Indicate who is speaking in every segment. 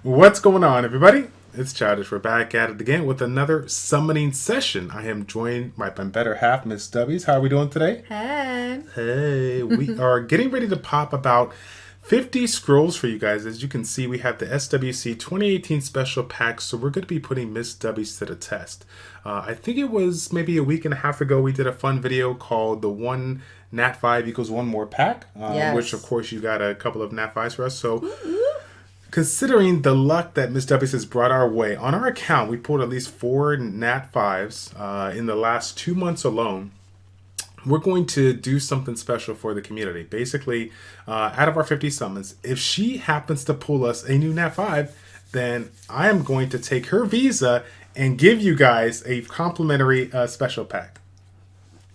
Speaker 1: What's going on, everybody? It's Childish. We're back at it again with another summoning session. I am joined by my better half, Miss W's. How are we doing today?
Speaker 2: Hey.
Speaker 1: Hey, we are getting ready to pop about 50 scrolls for you guys. As you can see, we have the SWC 2018 special pack, so we're going to be putting Miss W's to the test. I think it was maybe a week and a half ago we did a fun video called the one Nat 5 equals one more pack, which of course you got a couple of Nat 5s for us. So considering the luck that Miss W has brought our way, on our account, we pulled at least 4 Nat 5s in the last 2 months alone. We're going to do something special for the community. Basically, out of our 50 summons, if she happens to pull us a new Nat 5, then I am going to take her visa and give you guys a complimentary special pack.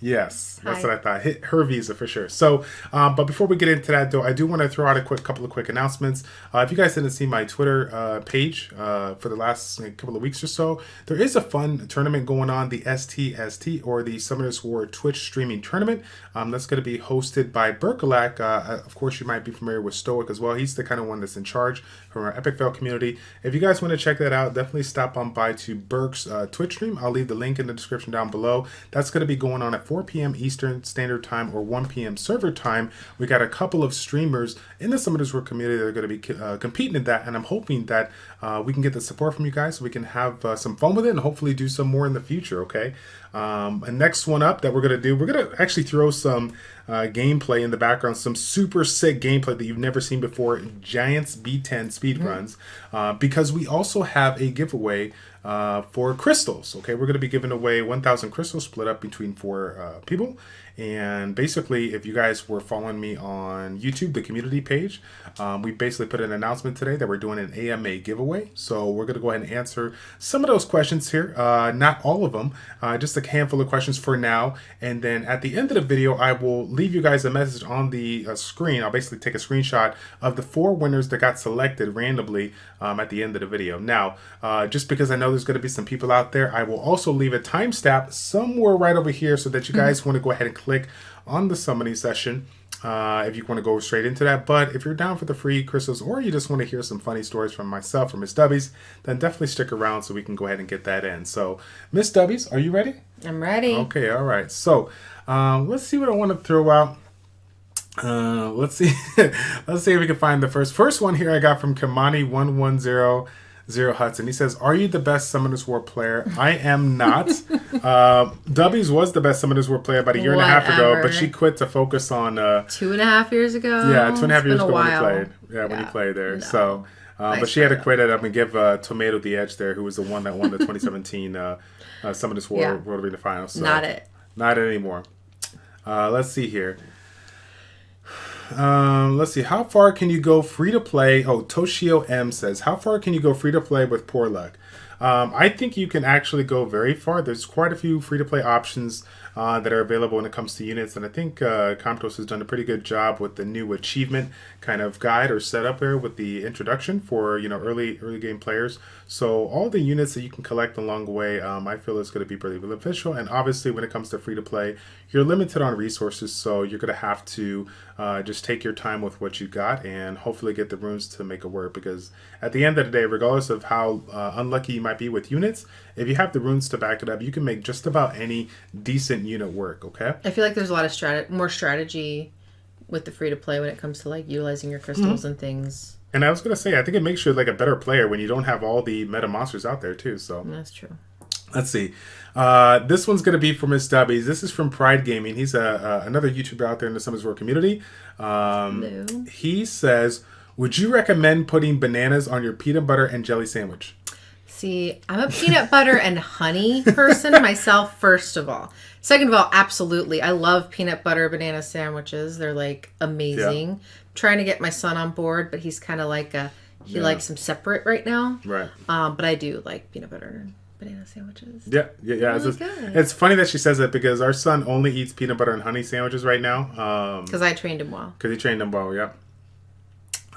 Speaker 1: Yes, that's what I thought. Hit her visa for sure. So, but before we get into that, though, I do want to throw out a couple of quick announcements. If you guys didn't see my Twitter page for the last couple of weeks or so, there is a fun tournament going on, the STST, or the Summoners War Twitch streaming tournament. That's going to be hosted by Berkelak. Of course, you might be familiar with Stoic as well. He's the kind of one that's in charge from our Epic Fail community. If you guys want to check that out, definitely stop on by to Berk's Twitch stream. I'll leave the link in the description down below. That's going to be going on at 4 p.m. Eastern Standard Time or 1 p.m. server time. We got a couple of streamers in the Summoners War community that are going to be competing in that, and I'm hoping that we can get the support from you guys so we can have some fun with it and hopefully do some more in the future, okay? And next one up that we're going to actually throw some gameplay in the background, some super sick gameplay that you've never seen before, Giants B10 speedruns, because we also have a giveaway for crystals. Okay, we're going to be giving away 1,000 crystals split up between 4 people. And basically, if you guys were following me on YouTube, the community page, we basically put an announcement today that we're doing an AMA giveaway. So we're going to go ahead and answer some of those questions here. Not all of them, just a handful of questions for now. And then at the end of the video, I will leave you guys a message on the screen. I'll basically take a screenshot of the 4 winners that got selected randomly at the end of the video. Now, just because I know there's going to be some people out there, I will also leave a timestamp somewhere right over here so that you guys want to go ahead and click on the summoning session if you want to go straight into that. But if you're down for the free crystals or you just want to hear some funny stories from myself or Miss W's, then definitely stick around so we can go ahead and get that in. So, Miss W's, are you ready?
Speaker 2: I'm ready.
Speaker 1: Okay, all right. So, let's see what I want to throw out. Let's see. Let's see if we can find the first one here. I got from Kamani1100 Hudson. He says, "Are you the best Summoners War player?" I am not. W's was the best Summoners War player about a year and a half ago, but she quit to focus on
Speaker 2: 2.5 years ago.
Speaker 1: Yeah, 2.5 years ago when he played. Yeah, when he played there.
Speaker 2: No.
Speaker 1: So, but she had to quit it up and give Tomato the edge there, who was the one that won the 2017 Summoners War World Arena Finals. So, not anymore. Let's see here. Let's see. How far can you go free to play? Oh, Toshio M says, how far can you go free to play with poor luck? I think you can actually go very far. There's quite a few free to play options that are available when it comes to units, and I think Comptos has done a pretty good job with the new achievement kind of guide or setup there with the introduction for early game players. So all the units that you can collect along the way, I feel is going to be pretty beneficial. And obviously, when it comes to free to play, you're limited on resources, so you're going to have to just take your time with what you got and hopefully get the runes to make it work. Because at the end of the day, regardless of how unlucky you might be with units, if you have the runes to back it up, you can make just about any decent unit work. Okay.
Speaker 2: I feel like there's a lot of more strategy with the free to play when it comes to like utilizing your crystals and things.
Speaker 1: And I was gonna say, I think it makes you like a better player when you don't have all the meta monsters out there too. So
Speaker 2: that's true.
Speaker 1: Let's see. This one's gonna be for Miss Dubbies. This is from Pride Gaming. He's another YouTuber out there in the Summoners War community.
Speaker 2: Hello.
Speaker 1: He says, "Would you recommend putting bananas on your peanut butter and jelly sandwich?"
Speaker 2: See, I'm a peanut butter and honey person myself, first of all. Second of all, absolutely. I love peanut butter banana sandwiches. They're like amazing. Yeah. Trying to get my son on board, but he's kind of like he likes them separate right now.
Speaker 1: Right.
Speaker 2: But I do like peanut butter and banana sandwiches.
Speaker 1: Yeah.
Speaker 2: Really
Speaker 1: it's funny that she says that because our son only eats peanut butter and honey sandwiches right now.
Speaker 2: Because I trained him well.
Speaker 1: Because he trained him well, yeah.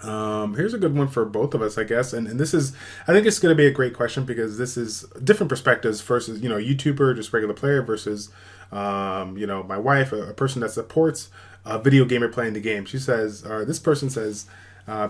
Speaker 1: Here's a good one for both of us, I guess. And this is, I think it's going to be a great question because this is different perspectives versus, YouTuber, just regular player versus, my wife, a person that supports a video gamer playing the game. She says, or this person says,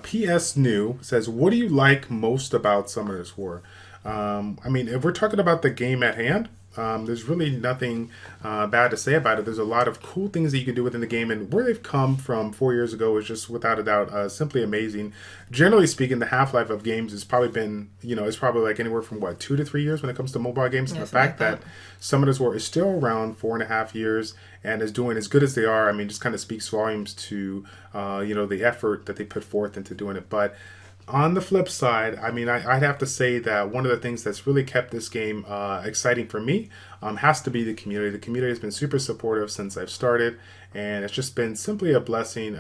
Speaker 1: PS New says, what do you like most about Summoners War? I mean, if we're talking about the game at hand, there's really nothing bad to say about it. There's a lot of cool things that you can do within the game, and where they've come from 4 years ago is just without a doubt simply amazing. Generally speaking, the half-life of games has probably been, it's probably like anywhere from 2 to 3 years when it comes to mobile games. And the fact that Summoners War is still around 4.5 years and is doing as good as they are, I mean, just kind of speaks volumes to the effort that they put forth into doing it. But on the flip side, I mean, I'd have to say that one of the things that's really kept this game exciting for me has to be the community. The community has been super supportive since I've started, and it's just been simply a blessing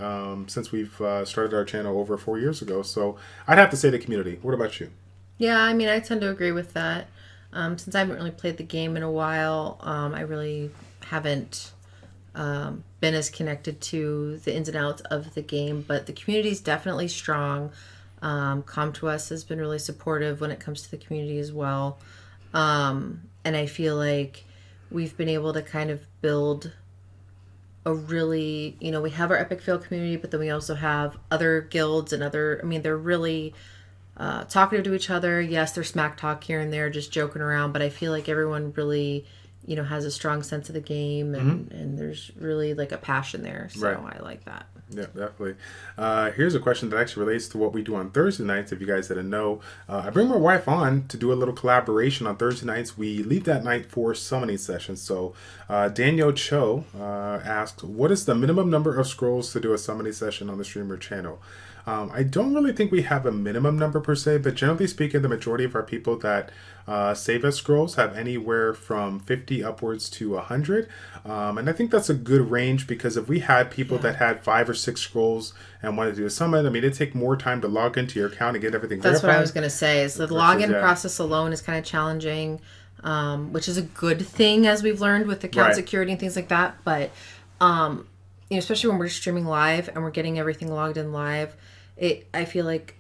Speaker 1: since we've started our channel over 4 years ago. So I'd have to say the community. What about you?
Speaker 2: Yeah, I mean, I tend to agree with that. Since I haven't really played the game in a while, I really haven't been as connected to the ins and outs of the game, but the community is definitely strong. Come to Us has been really supportive when it comes to the community as well. And I feel like we've been able to kind of build a really, we have our Epic Fail community, but then we also have other guilds and they're really talkative to each other. Yes, there's smack talk here and there, just joking around, but I feel like everyone really, has a strong sense of the game, and there's really like a passion there. So right. I like that.
Speaker 1: Yeah, definitely. Here's a question that actually relates to what we do on Thursday nights. If you guys didn't know, I bring my wife on to do a little collaboration on Thursday nights. We leave that night for summoning sessions. So Daniel Cho asked, what is the minimum number of scrolls to do a summoning session on the streamer channel? I don't really think we have a minimum number per se, but generally speaking, the majority of our people that save us scrolls have anywhere from 50 upwards to 100. And I think that's a good range, because if we had people that had 5 or 6 scrolls and wanted to do a summon, I mean, it'd take more time to log into your account and get everything verified.
Speaker 2: That's what I was going to say, is the login process alone is kind of challenging, which is a good thing, as we've learned with account security and things like that. But, especially when we're streaming live and we're getting everything logged in live, I feel like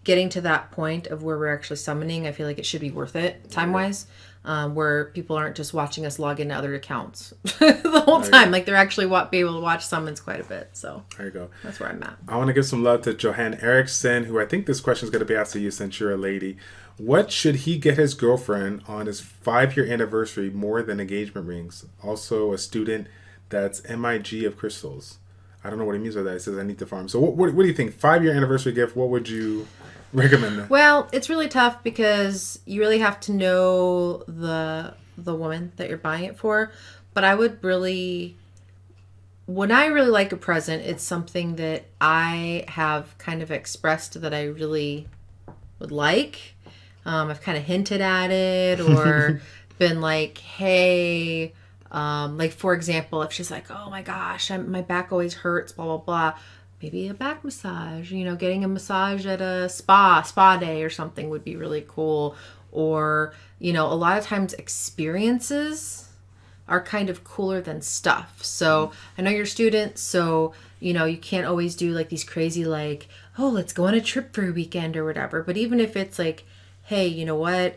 Speaker 2: getting to that point of where we're actually summoning, I feel like it should be worth it time-wise, where people aren't just watching us log into other accounts the whole time. Like, they're actually be able to watch summons quite a bit. So
Speaker 1: there you go.
Speaker 2: That's where I'm at.
Speaker 1: I want to give some love to Johan Eriksson, who I think this question is going to be asked to you since you're a lady. What should he get his girlfriend on his 5-year anniversary more than engagement rings? Also a student that's MIG of crystals. I don't know what he means by that. He says, I need to farm. So what do you think? 5-year anniversary gift, what would you recommend?
Speaker 2: Well, it's really tough because you really have to know the woman that you're buying it for. But I would really, when I really like a present, it's something that I have kind of expressed that I really would like. I've kind of hinted at it, or been like, hey... like, for example, if she's like, oh my gosh, my back always hurts, blah, blah, blah. Maybe a back massage, getting a massage at a spa day or something would be really cool. Or, a lot of times experiences are kind of cooler than stuff. So I know you're a student, so, you can't always do like these crazy, like, oh, let's go on a trip for a weekend or whatever. But even if it's like, hey, you know what?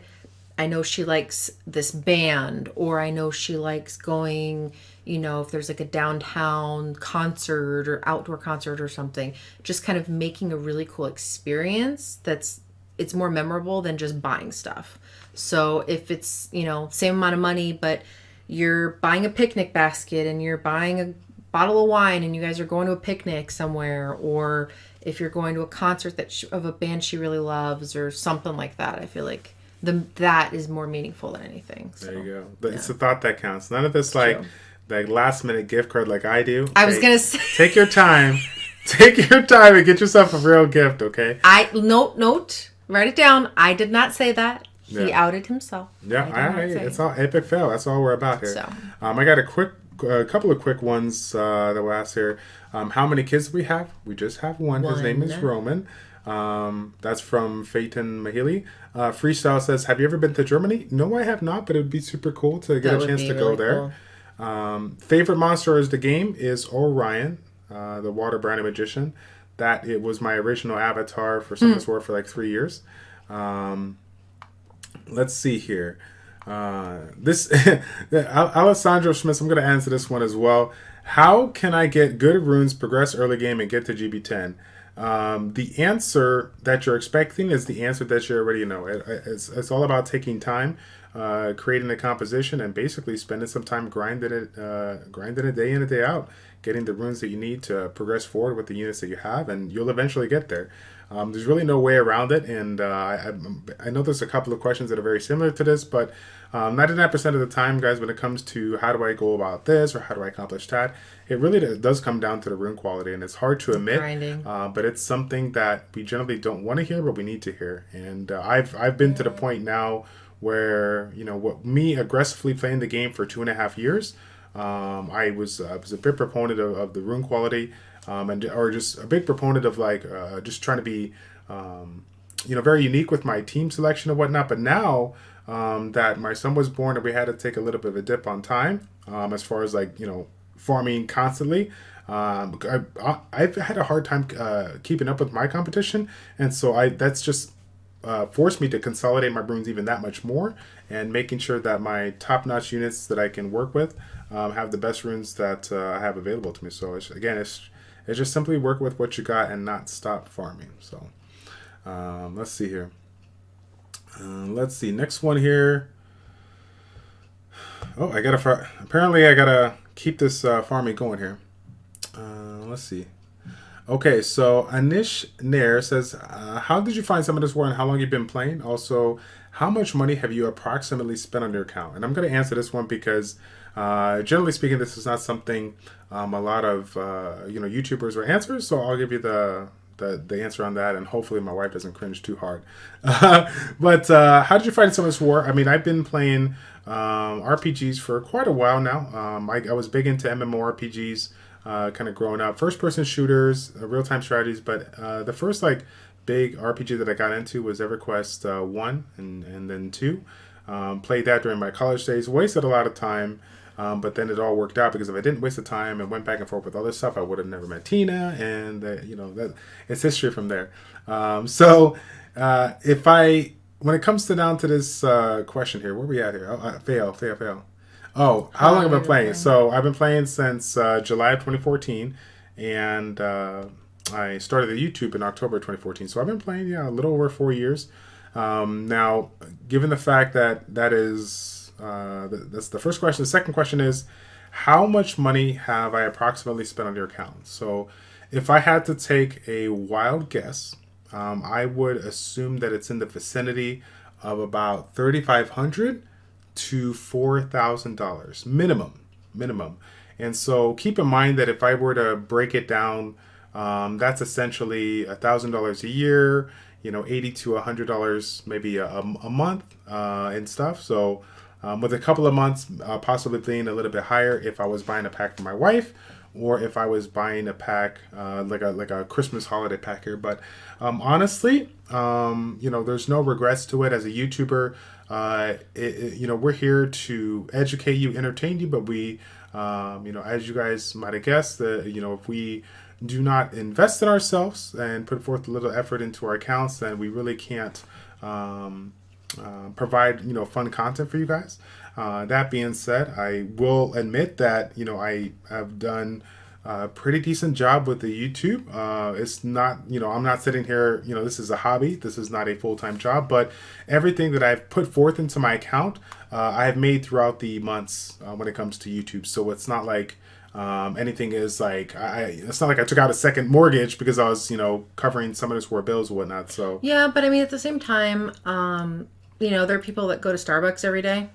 Speaker 2: I know she likes this band, or I know she likes going, if there's like a downtown concert or outdoor concert or something, just kind of making a really cool experience it's more memorable than just buying stuff. So if it's, same amount of money, but you're buying a picnic basket and you're buying a bottle of wine and you guys are going to a picnic somewhere, or if you're going to a concert of a band she really loves or something like that, I feel like that is more meaningful than anything. So,
Speaker 1: there you go. It's the thought that counts. None of this like last minute gift card like I do.
Speaker 2: I was gonna say,
Speaker 1: take your time. Take your time and get yourself a real gift, okay?
Speaker 2: Note, write it down. I did not say that. He outed himself.
Speaker 1: Yeah, it's all epic fail. That's all we're about here. So, I got a couple of quick ones that we'll ask here. How many kids do we have? We just have one. His name is Roman. That's from Phaeton Mahili. Freestyle says, have you ever been to Germany? No, I have not, but it would be super cool to get a chance to go there. Cool. Favorite monster as the game is Or Riot, the water branded magician. That it was my original avatar for Summoners War for like 3 years. Let's see here. This Alessandro Schmitz, I'm going to answer this one as well. How can I get good runes, progress early game, and get to GB10? The answer that you're expecting is the answer that you already know. It's all about taking time, creating a composition, and basically spending some time grinding it day in and day out, getting the runes that you need to progress forward with the units that you have, and you'll eventually get there. There's really no way around it, and I know there's a couple of questions that are very similar to this, but 99% of the time, guys, when it comes to how do I go about this or how do I accomplish that, it really does come down to the rune quality, and it's hard to admit, but it's something that we generally don't want to hear, but we need to hear. And I've been to the point now where, me aggressively playing the game for 2.5 years, I was a big proponent of the rune quality, or just a big proponent of just trying to be very unique with my team selection and whatnot. But now that my son was born and we had to take a little bit of a dip on time, as far as farming constantly, I've had a hard time keeping up with my competition, and so that's just forced me to consolidate my runes even that much more, and making sure that my top-notch units that I can work with have the best runes that I have available to me. So it's just simply work with what you got and not stop farming. So let's see here. Let's see, next one here. Oh, apparently I gotta keep this farming going here. Let's see. Okay, so Anish Nair says, how did you find some of this war and how long you've been playing? Also, how much money have you approximately spent on your account? And I'm going to answer this one because, generally speaking, this is not something a lot of YouTubers will answer. So I'll give you the answer on that, and hopefully my wife doesn't cringe too hard. But how did you find some of this war? I mean, I've been playing RPGs for quite a while now. I was big into MMORPGs. Kind of growing up, first-person shooters, real-time strategies, but the first big RPG that I got into was EverQuest 1 and then 2. Played that during my college days, wasted a lot of time, but then it all worked out because if I didn't waste the time and went back and forth with all this stuff, I would have never met Tina, and that it's history from there. When it comes down to this question here, where are we at here? Oh, fail. Oh, how long have I been playing? So I've been playing since July of 2014, and I started the YouTube in October of 2014. So I've been playing, a little over 4 years. Now, given the fact that is that's the first question. The second question is, how much money have I approximately spent on your account? So if I had to take a wild guess, I would assume that it's in the vicinity of about $3,500 to $4,000 minimum. And so keep in mind that if I were to break it down, that's essentially $1,000 a year, $80 to $100 maybe a month and stuff. So with a couple of months possibly being a little bit higher if I was buying a pack for my wife, or if I was buying a pack like a Christmas holiday pack here. But honestly, there's no regrets to it. As a YouTuber, we're here to educate you, entertain you, but we, as you guys might have guessed, if we do not invest in ourselves and put forth a little effort into our accounts, then we really can't provide fun content for you guys. That being said, I will admit that I have done a pretty decent job with the YouTube. It's not, I'm not sitting here, this is a hobby. This is not a full-time job, but everything that I've put forth into my account, I have made throughout the months when it comes to YouTube. So it's not like anything is it's not like I took out a second mortgage because I was, covering some of this war bills and whatnot. So
Speaker 2: yeah, but I mean, at the same time, there are people that go to Starbucks every day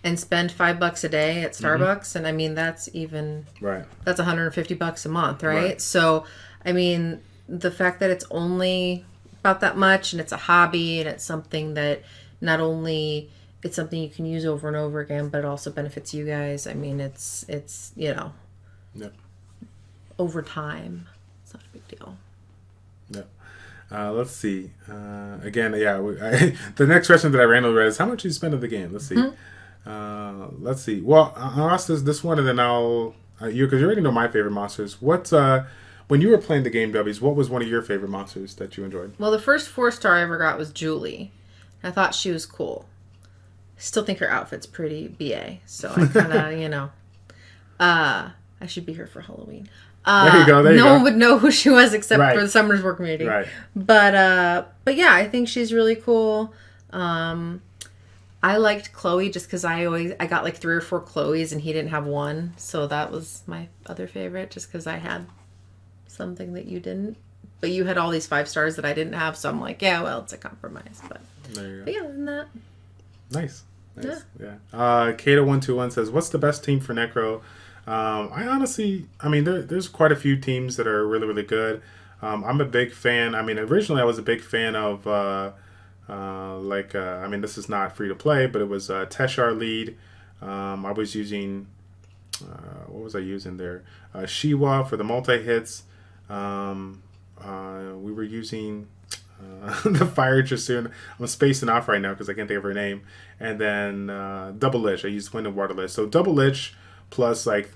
Speaker 2: and spend $5 a day at Starbucks. And I mean, that's that's $150 a month, right? So, I mean, the fact that it's only about that much and it's a hobby and it's something that not only it's something you can use over and over again, but it also benefits you guys. I mean, it's over time, it's not a big deal.
Speaker 1: Yeah. Let's see. Again, the next question that I randomly read is, how much do you spend on the game? Let's see. Let's see. Well, I'll ask this one, and then because you already know my favorite monsters. When you were playing the game, W's, what was one of your favorite monsters that you enjoyed? Well,
Speaker 2: the first 4-star I ever got was Julie. I thought she was cool. Still think her outfit's pretty BA. So I kind of, I should be here for Halloween.
Speaker 1: There you go. There you
Speaker 2: no
Speaker 1: go.
Speaker 2: one would know who she was except
Speaker 1: Right.
Speaker 2: for the Summer's War community.
Speaker 1: Right.
Speaker 2: But yeah, I think she's really cool. I liked Chloe just because I got like 3 or 4 Chloes and he didn't have one, so that was my other favorite just because I had something that you didn't. But you had all these 5 stars that I didn't have, so I'm like, yeah, well, it's a compromise. But
Speaker 1: There you go.
Speaker 2: but yeah, other than that.
Speaker 1: Nice. Yeah. Kato121 says, "What's the best team for Necro?" I honestly, I mean, there's quite a few teams that are really, really good. I'm a big fan. I mean, originally I was a big fan of, I mean, this is not free to play, but it was Teshar lead. I was using, what was I using there? Shiwa for the multi-hits. We were using the Fire Chasoon. I'm spacing off right now because I can't think of her name. And then Double Lich. I used Wind and Water Lich. So Double Lich plus like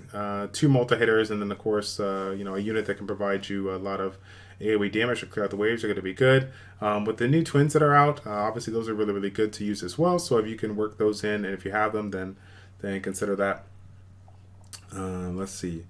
Speaker 1: 2 multi-hitters, and then of course a unit that can provide you a lot of AoE damage to clear out the waves are going to be good. With the new twins that are out, obviously those are really, really good to use as well. So if you can work those in, and if you have them, then consider that. Let's see.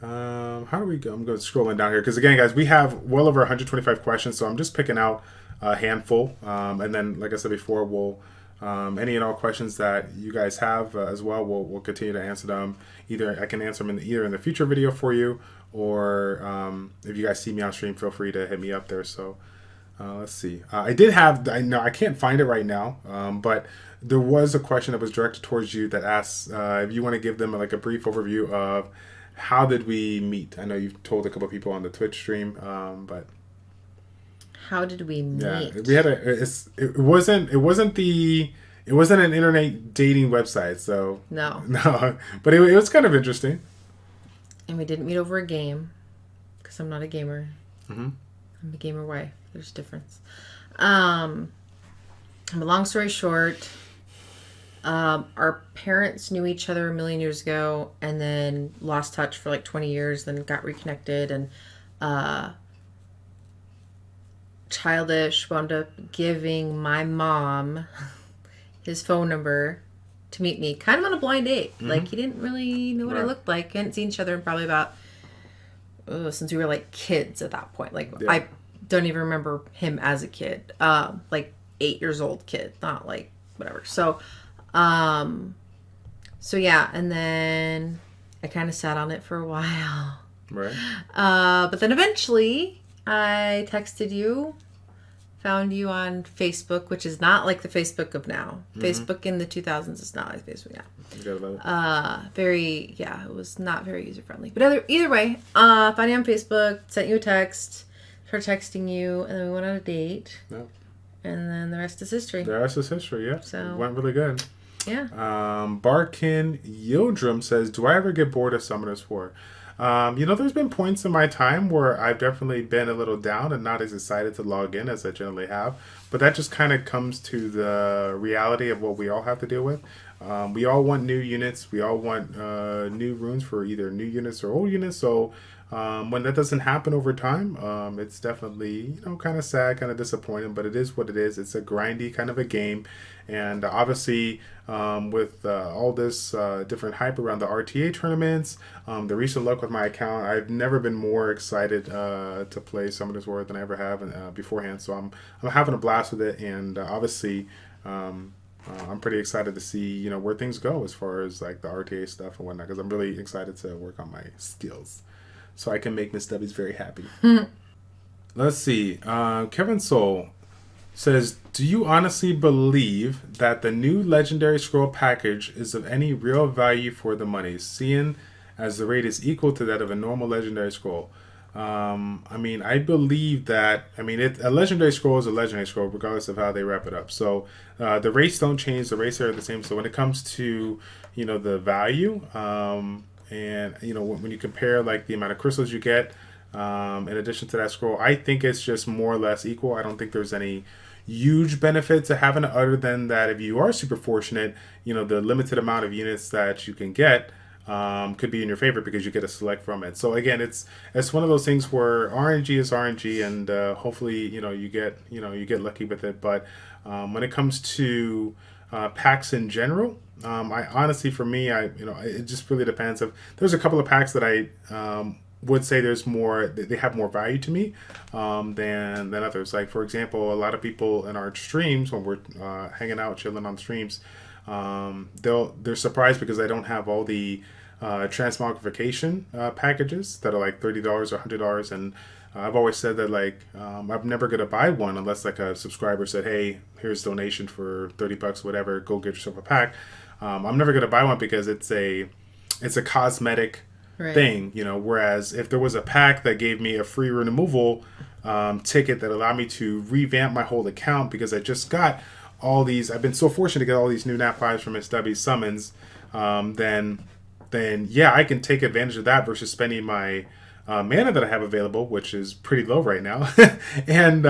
Speaker 1: How do we go? I'm going scrolling down here because again, guys, we have well over 125 questions, so I'm just picking out a handful, and then, like I said before, we'll any and all questions that you guys have as well. We'll continue to answer them. Either I can answer them in the future video for you, or if you guys see me on stream, feel free to hit me up there. So let's see. I know I can't find it right now, but there was a question that was directed towards you that asks if you want to give them like a brief overview of how did we meet. I know you've told a couple of people on the Twitch stream, but
Speaker 2: How did we meet?
Speaker 1: yeah, we had it wasn't an internet dating website, so
Speaker 2: No.
Speaker 1: but it was kind of interesting.
Speaker 2: And we didn't meet over a game because I'm not a gamer.
Speaker 1: Mm-hmm.
Speaker 2: I'm a gamer wife. There's a difference. Long story short, our parents knew each other a million years ago and then lost touch for like 20 years, then got reconnected, and Childish wound up giving my mom his phone number to meet me, kind of on a blind date. Mm-hmm. Like, he didn't really know what I looked like. We hadn't seen each other in probably about since we were like kids at that point. Like, yeah. I don't even remember him as a kid. Like 8 years old kid, not like whatever. So yeah, and then I kind of sat on it for a while.
Speaker 1: Right.
Speaker 2: But then eventually I texted you, found you on Facebook, which is not like the Facebook of now. Mm-hmm. Facebook in the 2000s is not like Facebook now. It was not very user friendly. But either way, found you on Facebook, sent you a text, started texting you, and then we went on a date. Yep. And then the rest is history. The rest is history, yeah. So it went really good. Yeah.
Speaker 1: Barkin Yodrum says, "Do I ever get bored of Summoner's War?" There's been points in my time where I've definitely been a little down and not as excited to log in as I generally have. But that just kind of comes to the reality of what we all have to deal with. We all want new units. We all want new runes for either new units or old units. So when that doesn't happen over time, it's definitely, kind of sad, kind of disappointing. But it is what it is. It's a grindy kind of a game. And obviously, with all this different hype around the RTA tournaments, the recent luck with my account, I've never been more excited to play Summoner's War than I ever have beforehand. So I'm having a blast with it, and obviously, I'm pretty excited to see where things go as far as like the RTA stuff and whatnot, because I'm really excited to work on my skills so I can make Miss W's very happy. Let's see. Kevin Soul says, "Do you honestly believe that the new Legendary Scroll package is of any real value for the money, seeing as the rate is equal to that of a normal Legendary Scroll?" I believe that, a Legendary Scroll is a Legendary Scroll regardless of how they wrap it up. So the rates don't change, the rates are the same. So when it comes to, the value, and, when you compare like the amount of crystals you get, in addition to that scroll, I think it's just more or less equal. I don't think there's any huge benefit to having it, other than that if you are super fortunate, the limited amount of units that you can get could be in your favor because you get a select from it. So again, it's one of those things where RNG is RNG, and hopefully you get lucky with it. But when it comes to packs in general, I honestly, for me, it just really depends. There's a couple of packs that I would say there's more, they have more value to me than others. Like, for example, a lot of people in our streams, when we're hanging out, chilling on streams, they're surprised because I don't have all the transmogrification packages that are like $30 or $100. And I've always said that, like, I'm never going to buy one unless like a subscriber said, hey, here's a donation for $30, whatever, go get yourself a pack. I'm never going to buy one because it's a cosmetic thing, you know, whereas if there was a pack that gave me a free removal ticket that allowed me to revamp my whole account, because I just got all these, I've been so fortunate to get all these new Nat 5s from Miss W's summons, then yeah, I can take advantage of that versus spending my mana that I have available, which is pretty low right now. And,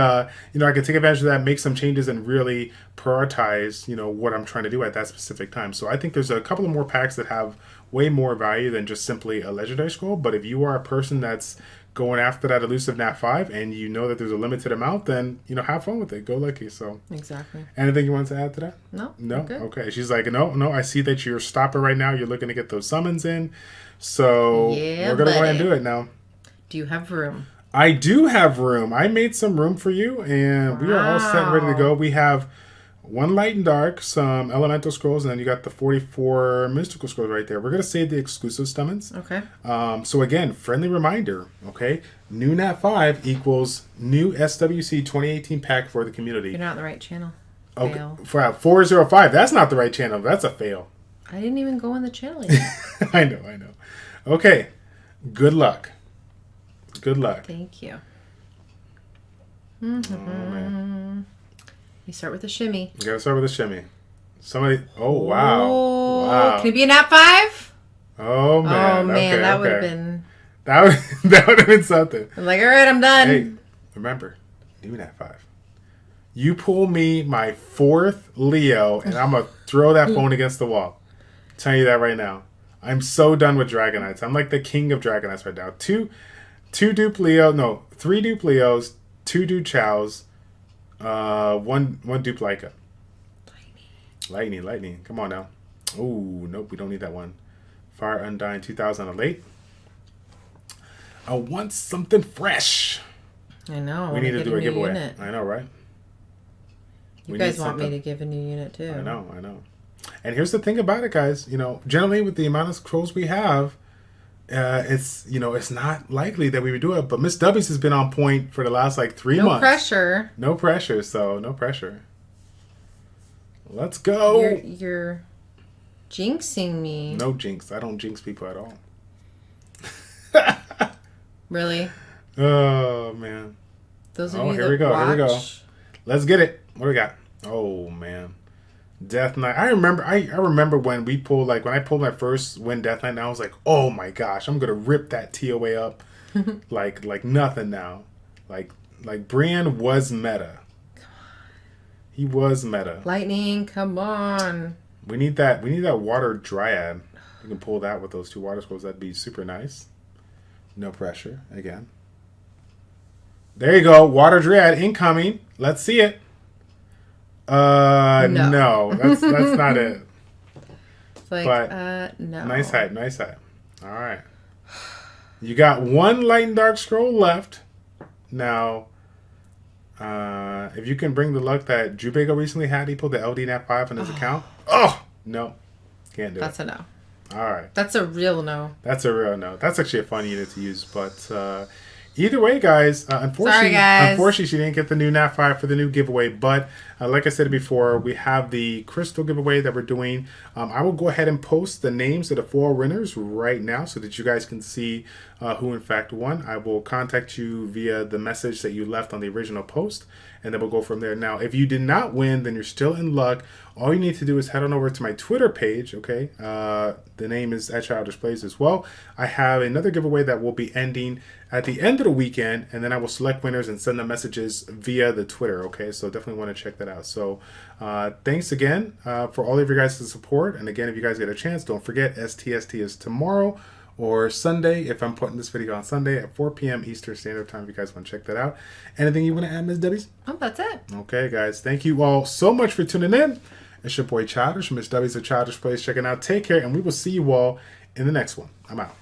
Speaker 1: you know, I can take advantage of that, make some changes, and really prioritize, you know, what I'm trying to do at that specific time. So I think there's a couple of more packs that have way more value than just simply a legendary scroll. But if you are a person that's going after that elusive Nat 5 and you know that there's a limited amount, then, you know, have fun with it. Go lucky. So
Speaker 2: exactly.
Speaker 1: Anything you want to add to that?
Speaker 2: No.
Speaker 1: Okay. She's like, no, I see that you're stopper right now. You're looking to get those summons in. So we're going to go ahead and do it now.
Speaker 2: Do you have room?
Speaker 1: I do have room. I made some room for you, and we are all set and ready to go. We have one light and dark, some elemental scrolls, and then you got the 44 mystical scrolls right there. We're going to save the exclusive summons.
Speaker 2: Okay.
Speaker 1: So again, friendly reminder, okay? New Nat 5 equals new SWC 2018 pack for the community.
Speaker 2: You're not in the right channel.
Speaker 1: Okay.
Speaker 2: Fail.
Speaker 1: For 405, that's not the right channel. That's a fail.
Speaker 2: I didn't even go on the channel yet.
Speaker 1: I know. Okay. Good luck. Good luck.
Speaker 2: Thank you.
Speaker 1: Oh, man.
Speaker 2: You start with a shimmy.
Speaker 1: You gotta start with a shimmy. Somebody. Oh, wow.
Speaker 2: Oh,
Speaker 1: wow.
Speaker 2: Can it be a Nat 5?
Speaker 1: Oh, man.
Speaker 2: Oh, man.
Speaker 1: Okay,
Speaker 2: that would have been.
Speaker 1: That would have been something.
Speaker 2: I'm like, all right, I'm done.
Speaker 1: Hey, remember, new Nat 5. You pull me my 4th Leo, and I'm gonna throw that phone against the wall. I'm telling you that right now. I'm so done with Dragonites. I'm like the king of Dragonites right now. 3 dupe Leos, 2 dupe Chows, one dupe Leica. Lightning. Come on now. Oh, nope, we don't need that one. Fire Undying 2000 on late. I want something fresh.
Speaker 2: I know.
Speaker 1: We need to do a giveaway.
Speaker 2: Unit.
Speaker 1: I know, right?
Speaker 2: You guys want me to give a new unit too.
Speaker 1: I know. And here's the thing about it, guys. You know, generally with the amount of scrolls we have, it's, you know, it's not likely that we would do it. But Miss W's has been on point for the last like 3 months.
Speaker 2: No pressure.
Speaker 1: So no pressure. Let's go.
Speaker 2: You're jinxing me.
Speaker 1: No jinx. I don't jinx people at all.
Speaker 2: Really?
Speaker 1: Oh man.
Speaker 2: Those of you
Speaker 1: here
Speaker 2: that
Speaker 1: we go.
Speaker 2: watch.
Speaker 1: Here we go. Let's get it. What do we got? Oh man. Death Knight. I remember when we pulled, like when I pulled my first win Death Knight, and I was like, oh my gosh, I'm gonna rip that TOA up like nothing now. Like Brian was meta. Come on. He was meta.
Speaker 2: Lightning, come on.
Speaker 1: We need that water dryad. You can pull that with those 2 water scrolls. That'd be super nice. No pressure again. There you go. Water dryad incoming. Let's see it. No, that's not it.
Speaker 2: It's like,
Speaker 1: but
Speaker 2: no.
Speaker 1: Nice hype. All right. You got 1 light and dark scroll left. Now, if you can bring the luck that Jubego recently had, he pulled the LD Nat 5 on his account. Oh, no. Can't do it.
Speaker 2: That's a no.
Speaker 1: All right.
Speaker 2: That's a real no.
Speaker 1: That's a real no. That's actually a fun unit to use, but either way, guys,
Speaker 2: Sorry, guys.
Speaker 1: Unfortunately, she didn't get the new Nat 5 for the new giveaway. But like I said before, we have the crystal giveaway that we're doing. I will go ahead and post the names of the 4 winners right now so that you guys can see who in fact won. I will contact you via the message that you left on the original post, and then we'll go from there. Now, if you did not win, then you're still in luck. All you need to do is head on over to my Twitter page, okay? The name is at ChildishPlays as well. I have another giveaway that will be ending at the end of the weekend, and then I will select winners and send them messages via the Twitter, okay? So definitely want to check that out. So thanks again for all of your guys' support. And again, if you guys get a chance, don't forget STST is tomorrow or Sunday, if I'm putting this video on Sunday at 4 p.m. Eastern Standard Time, if you guys want to check that out. Anything you want to add, Ms. Debbie?
Speaker 2: Oh, that's it.
Speaker 1: Okay, guys. Thank you all so much for tuning in. It's your boy Childish, Miss W's of Childish Plays checking out. Take care, and we will see you all in the next one. I'm out.